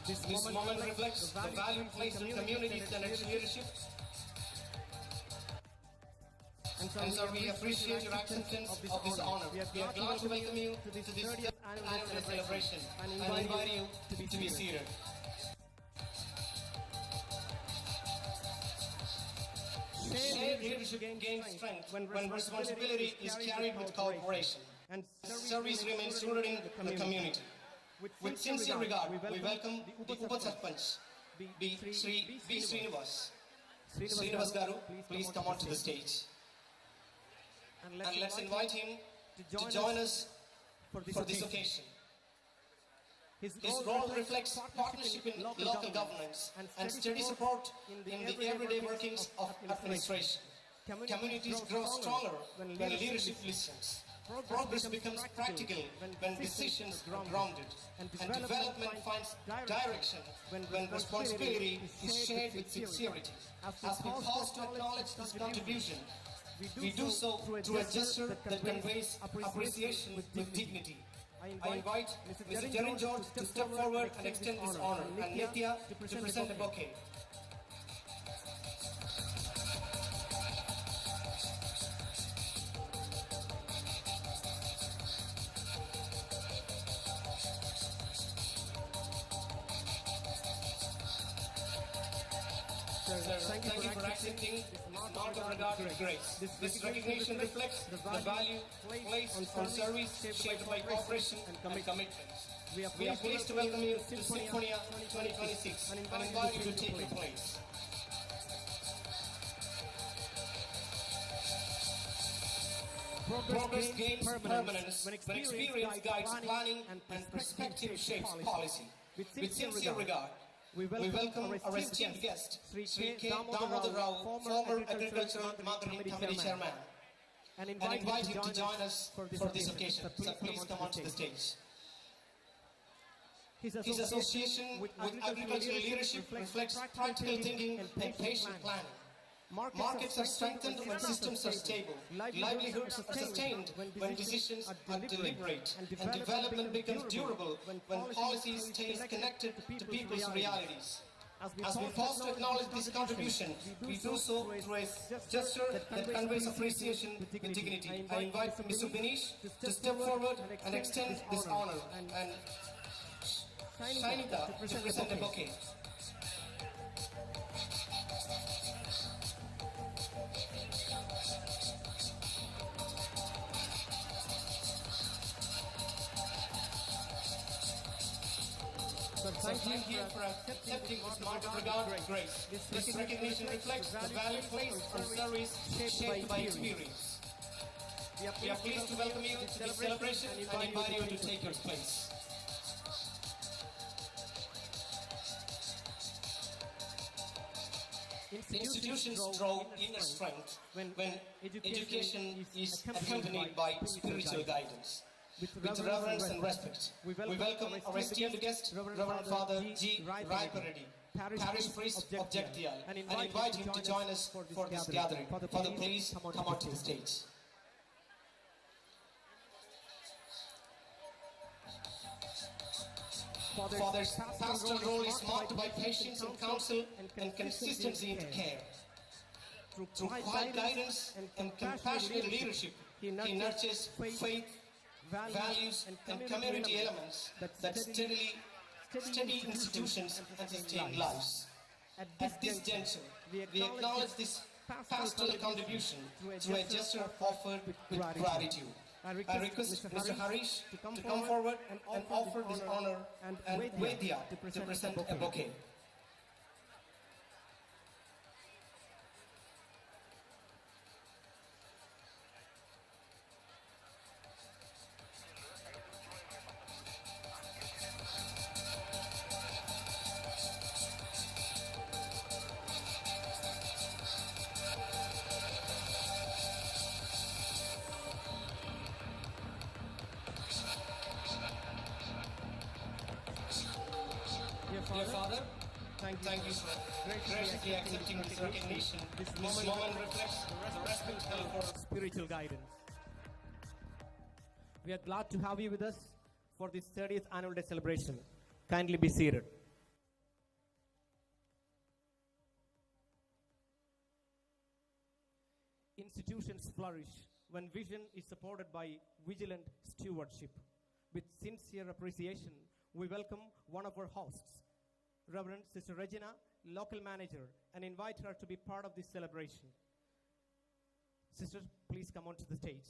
This moment reflects the value placed in communities and its leadership. And so we appreciate your acceptance of this honor. We are glad to welcome you to this 30th annual celebration and invite you to be seated. Shared leadership gains strength when responsibility is carried with cooperation and service remains rooted in the community. With sincere regard, we welcome the Upa Sarpanch, B. Srinivas. Srinivas Garu, please come onto the stage. And let's invite him to join us for this occasion. His role reflects partnership in local governance and steady support in the everyday workings of administration. Communities grow stronger when leadership listens. Progress becomes practical when decisions are grounded. And development finds direction when responsibility is shared with sincerity. As we pause to acknowledge this contribution, we do so through a gesture that conveys appreciation with dignity. I invite Mr. Jerin George to step forward and extend this honor, and Nitya to present a bouquet. Thank you for accepting this mark of regard and grace. This recognition reflects the value placed on service shaped by cooperation and commitments. We are pleased to welcome you to Symphonia 2026 and invite you to take your place. Progress gains permanence when experience guides planning and perspective shapes policy. With sincere regard, we welcome our esteemed guest, Sri K. Damodar Rao, former Agricultural Marketing Committee Chairman, and invite him to join us for this occasion. So please come onto the stage. His association with agricultural leadership reflects practical thinking and patient planning. Markets are strengthened when systems are stable. Livelihoods are sustained when decisions are deliberate. And development becomes durable when policy stays connected to people's realities. As we pause to acknowledge this contribution, we do so through a gesture that conveys appreciation with dignity. I invite Mr. Binish to step forward and extend this honor, and Shainita to present a bouquet. Thank you for accepting this mark of regard and grace. This recognition reflects the value placed on service shaped by experience. We are pleased to welcome you to this celebration and invite you to take your place. Institutions grow inner strength when education is accompanied by spiritual guidance. With reverence and respect, we welcome our esteemed guest, Reverend Father G. Raipareddy, Parish Priest of Jagtial, and invite him to join us for this gathering. Father, please come onto the stage. Father's pastoral role is marked by patience in counsel and consistency in care. Through quiet guidance and compassionate leadership, he nurtures faith, values and community elements that steady institutions and sustain lives. At this juncture, we acknowledge this pastoral contribution through a gesture offered with gratitude. I request Mr. Harish to come forward and offer this honor, and Vedya to present a bouquet. Dear Father, thank you for graciously accepting this recognition. This moment reflects the respect for spiritual guidance. We are glad to have you with us for this 30th annual day celebration. Kindly be seated. institutions flourish when vision is supported by vigilant stewardship. With sincere appreciation, we welcome one of our hosts, Reverend Sister Regina, local manager, and invite her to be part of this celebration. Sister, please come onto the stage.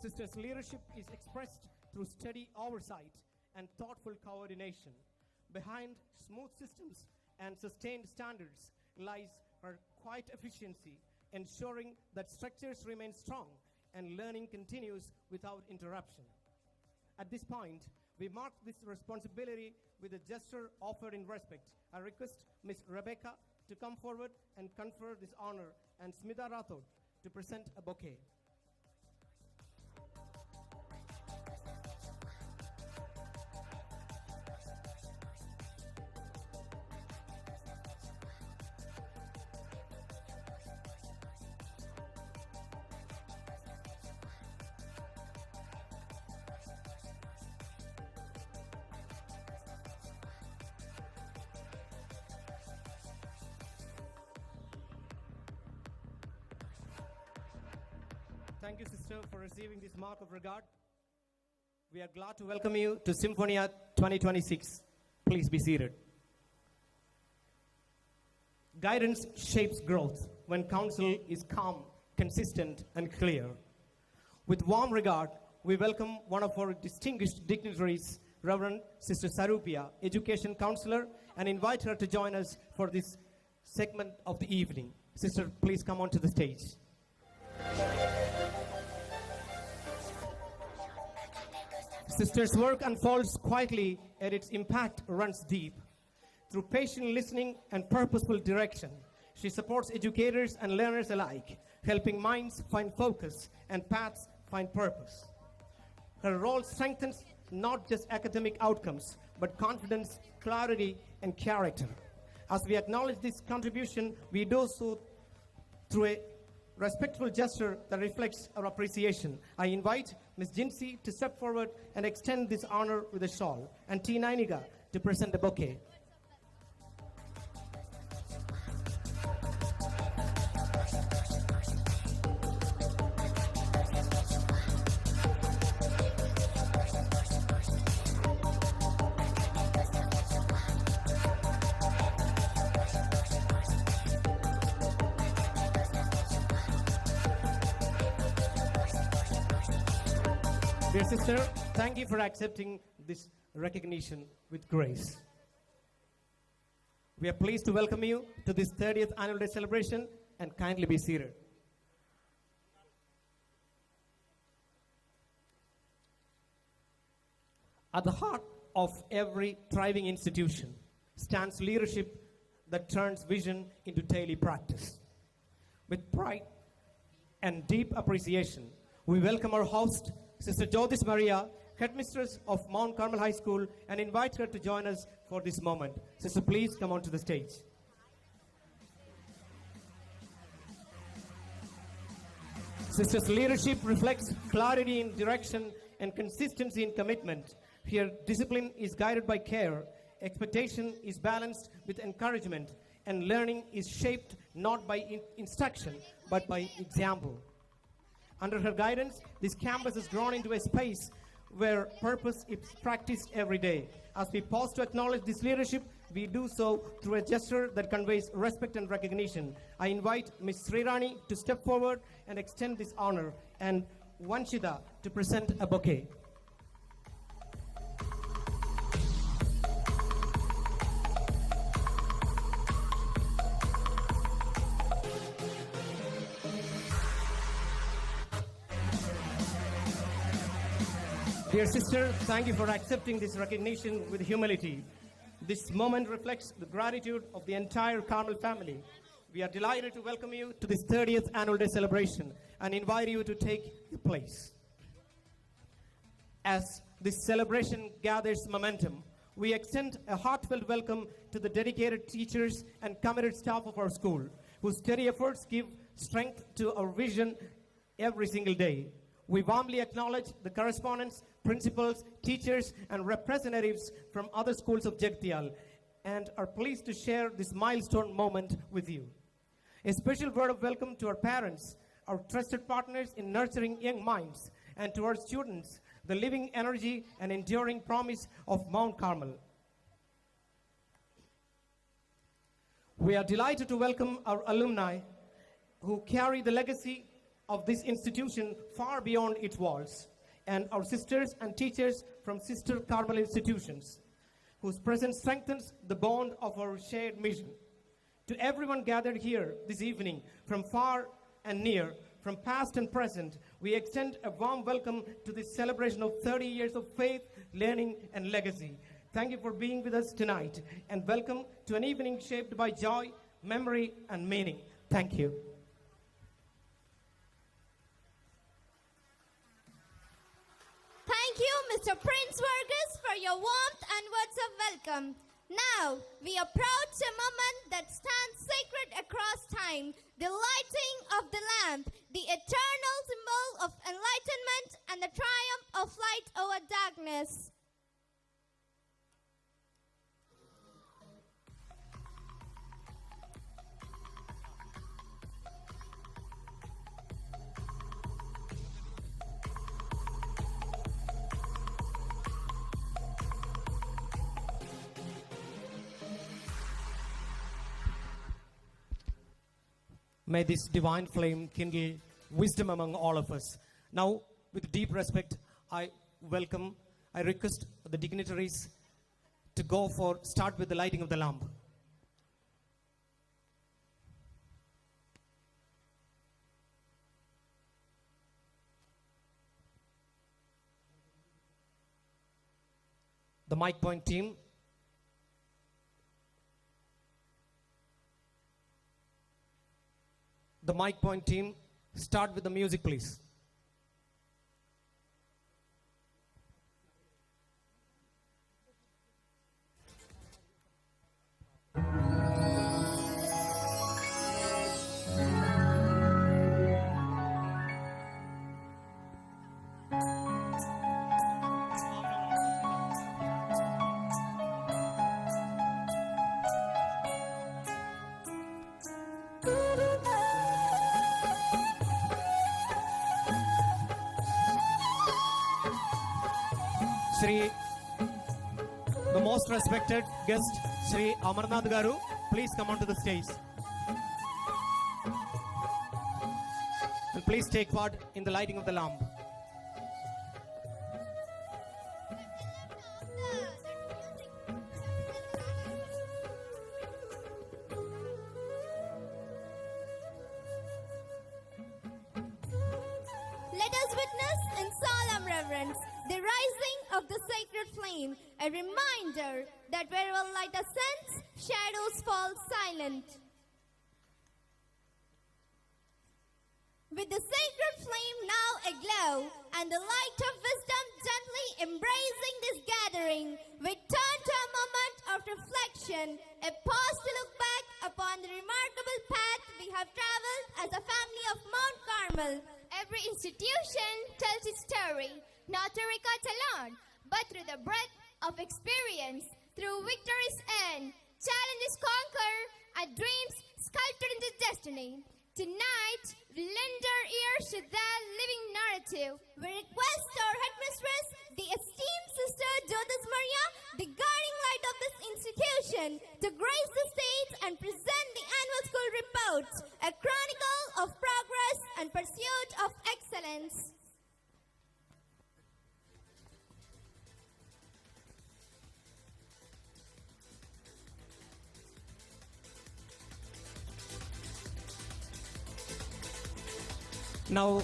Sister's leadership is expressed through steady oversight and thoughtful coordination. Behind smooth systems and sustained standards lies her quiet efficiency, ensuring that structures remain strong and learning continues without interruption. At this point, we mark this responsibility with a gesture offered in respect. I request Ms. Rebecca to come forward and confer this honor, and Smita Rathod to present a bouquet. Thank you, sister, for receiving this mark of regard. We are glad to welcome you to Symphonia 2026. Please be seated. Guidance shapes growth when counsel is calm, consistent, and clear. With warm regard, we welcome one of our distinguished dignitaries, Reverend Sister Sarupia, Education Counselor, and invite her to join us for this segment of the evening. Sister, please come onto the stage. Sister's work unfolds quietly, and its impact runs deep. Through patient listening and purposeful direction, she supports educators and learners alike, helping minds find focus and paths find purpose. Her role strengthens not just academic outcomes, but confidence, clarity, and character. As we acknowledge this contribution, we do so through a respectful gesture that reflects our appreciation. I invite Ms. Jinsi to step forward and extend this honor with a shawl, and T. Nainiga to present a bouquet. Dear sister, thank you for accepting this recognition with grace. We are pleased to welcome you to this 30th Annual Day celebration, and kindly be seated. At the heart of every thriving institution stands leadership that turns vision into daily practice. With pride and deep appreciation, we welcome our host, Sister Jyotis Maria, headmistress of Mount Carmel High School, and invite her to join us for this moment. Sister, please come onto the stage. Sister's leadership reflects clarity in direction and consistency in commitment. Here, discipline is guided by care, expectation is balanced with encouragement, and learning is shaped not by instruction, but by example. Under her guidance, this campus has grown into a space where purpose is practiced every day. As we pause to acknowledge this leadership, we do so through a gesture that conveys respect and recognition. I invite Ms. Srirani to step forward and extend this honor, and Vanshita to present a bouquet. Dear sister, thank you for accepting this recognition with humility. This moment reflects the gratitude of the entire Carmel family. We are delighted to welcome you to this 30th Annual Day celebration and invite you to take your place. As this celebration gathers momentum, we extend a heartfelt welcome to the dedicated teachers and committed staff of our school, whose steady efforts give strength to our vision every single day. We warmly acknowledge the correspondents, principals, teachers, and representatives from other schools of Jagtial, and are pleased to share this milestone moment with you. A special word of welcome to our parents, our trusted partners in nurturing young minds, and to our students, the living energy and enduring promise of Mount Carmel. We are delighted to welcome our alumni who carry the legacy of this institution far beyond its walls, and our sisters and teachers from sister Carmel institutions, whose presence strengthens the bond of our shared mission. To everyone gathered here this evening, from far and near, from past and present, we extend a warm welcome to this celebration of 30 years of faith, learning, and legacy. Thank you for being with us tonight, and welcome to an evening shaped by joy, memory, and meaning. Thank you. Thank you, Mr. Prince Vargas, for your warmth and words of welcome. Now, we approach a moment that stands sacred across time, the lighting of the lamp, the eternal symbol of enlightenment and the triumph of light over darkness. May this divine flame kindle wisdom among all of us. Now, with deep respect, I request the dignitaries to start with the lighting of the lamp. The mic point team. The mic point team, start with the music, please. Shri, the most respected guest, Shri Amarnath Garu, please come onto the stage. And please take part in the lighting of the lamp. Let us witness in solemn reverence the rising of the sacred flame, a reminder that wherever light ascends, shadows fall silent. With the sacred flame now aglow and the light of wisdom gently embracing this gathering, we turn to a moment of reflection, a pause to look back upon the remarkable path we have traveled as a family of Mount Carmel. Every institution tells its story, not through records alone, but through the breadth of experience, through victory's end, challenges conquer, and dreams sculpted into destiny. Tonight, we lend our ears to that living narrative. We request our headmistress, the esteemed Sister Jyotis Maria, the guiding light of this institution, to grace the stage and present the annual school report, a chronicle of progress and pursuit of excellence. Now,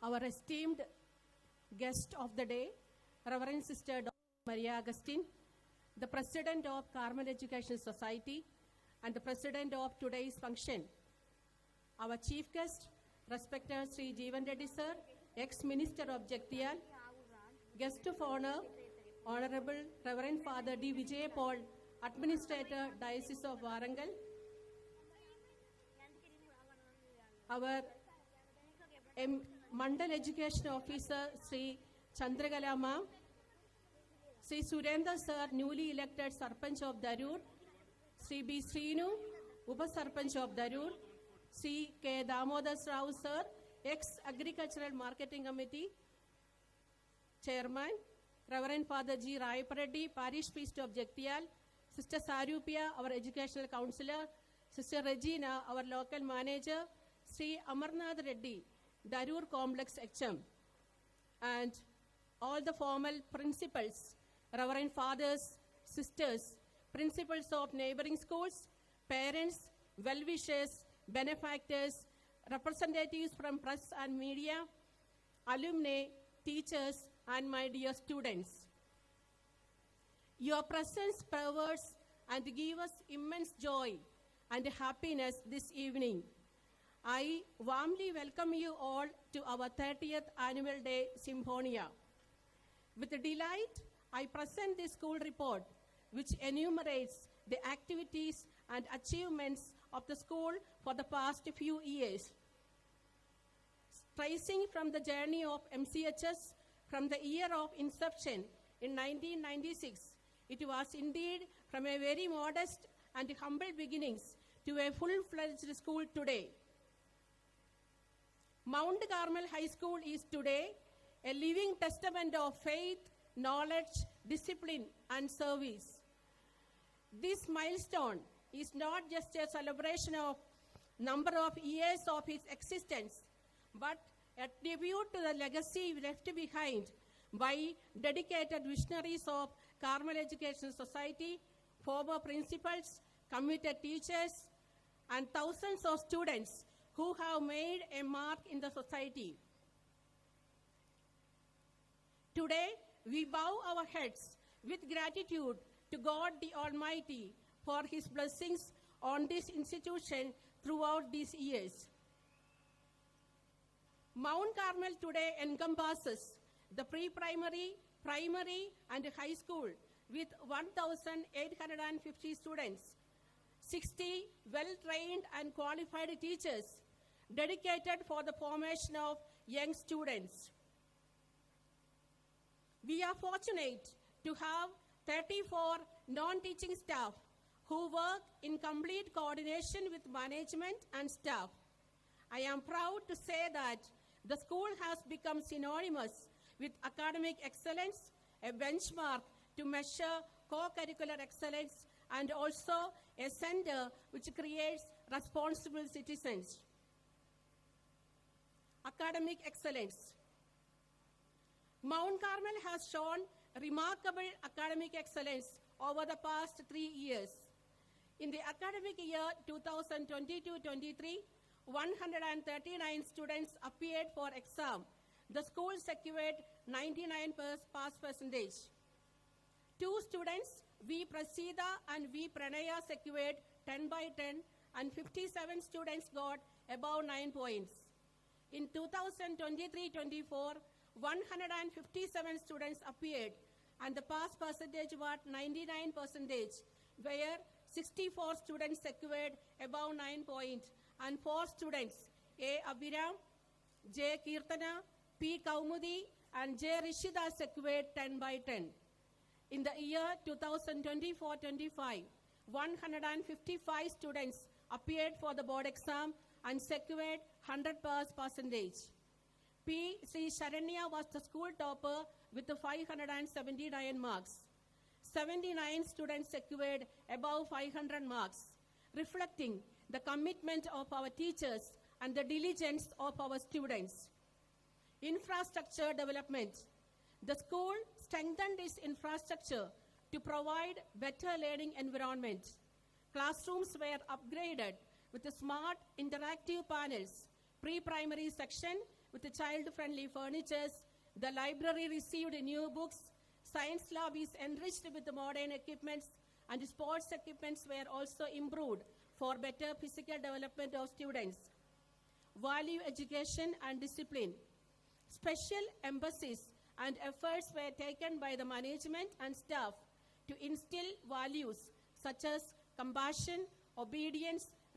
our esteemed guest of the day, Reverend Sister Dr. Maria Agustin, the President of Carmel Education Society and the President of today's function. Our chief guest, Respected Sri Jeevan Reddy Sir, ex-Minister of Jagtial, Guest of Honor, Honorable Reverend Father D. Vijay Paul, Administrator, Diocese of Warangal, our Mandal Education Officer, Sri Chandragala Ma'am, Sri Surendra Sir, newly elected Sarpanch of Darur, Sri B. Srinu, Upa-Sarpanch of Darur, Sri K. Damodar Rao Sir, ex-Agricultural Marketing Committee Chairman, Reverend Father G. Raipareddy, Parish Priest of Jagtial, Sister Sarupia, our Educational Counselor, Sister Regina, our Local Manager, Sri Amarnath Reddy, Darur Complex HM, and all the formal principals, Reverend Fathers, Sisters, principals of neighboring schools, parents, well-wishers, benefactors, representatives from press and media, alumni, teachers, and my dear students. Your presence pervades and give us immense joy and happiness this evening. I warmly welcome you all to our 30th Annual Day Symphonia. With delight, I present the school report, which enumerates the activities and achievements of the school for the past few years. Tracing from the journey of MCHS from the year of inception in 1996, it was indeed from a very modest and humble beginnings to a full-fledged school today. Mount Carmel High School is today a living testament of faith, knowledge, discipline, and service. This milestone is not just a celebration of number of years of its existence, but a tribute to the legacy left behind by dedicated visionaries of Carmel Education Society, former principals, committed teachers, and thousands of students who have made a mark in the society. Today, we bow our heads with gratitude to God the Almighty for His blessings on this institution throughout these years. Mount Carmel today encompasses the pre-primary, primary, and high school with 1,850 students, 60 well-trained and qualified teachers dedicated for the formation of young students. We are fortunate to have 34 non-teaching staff who work in complete coordination with management and staff. I am proud to say that the school has become synonymous with academic excellence, a benchmark to measure co-curricular excellence, and also a center which creates responsible citizens. Academic excellence. Mount Carmel has shown remarkable academic excellence over the past 3 years. In the academic year 2022-23, 139 students appeared for exam. The school secured 99% pass percentage. 2 students, V. Prasida and V. Pranaya, secured 10 by 10, and 57 students got above 9 points. In 2023-24, 157 students appeared, and the pass percentage was 99%, where 64 students secured above 9 points, and 4 students, A. Abhiram, J. Kirtana, P. Kaumudi, and J. Rishida, secured 10 by 10. In the year 2024-25, 155 students appeared for the board exam and secured 100 pass percentage. P. Sri Sharanya was the school topper with 579 marks. 79 students secured above 500 marks, reflecting the commitment of our teachers and the diligence of our students. Infrastructure development. The school strengthened its infrastructure to provide better learning environment. Classrooms were upgraded with smart interactive panels, pre-primary section with child-friendly furniture. The library received new books. Science lab is enriched with modern equipments, and sports equipments were also improved for better physical development of students. value education and discipline. Special emphasis and efforts were taken by the management and staff to instill values such as compassion, obedience,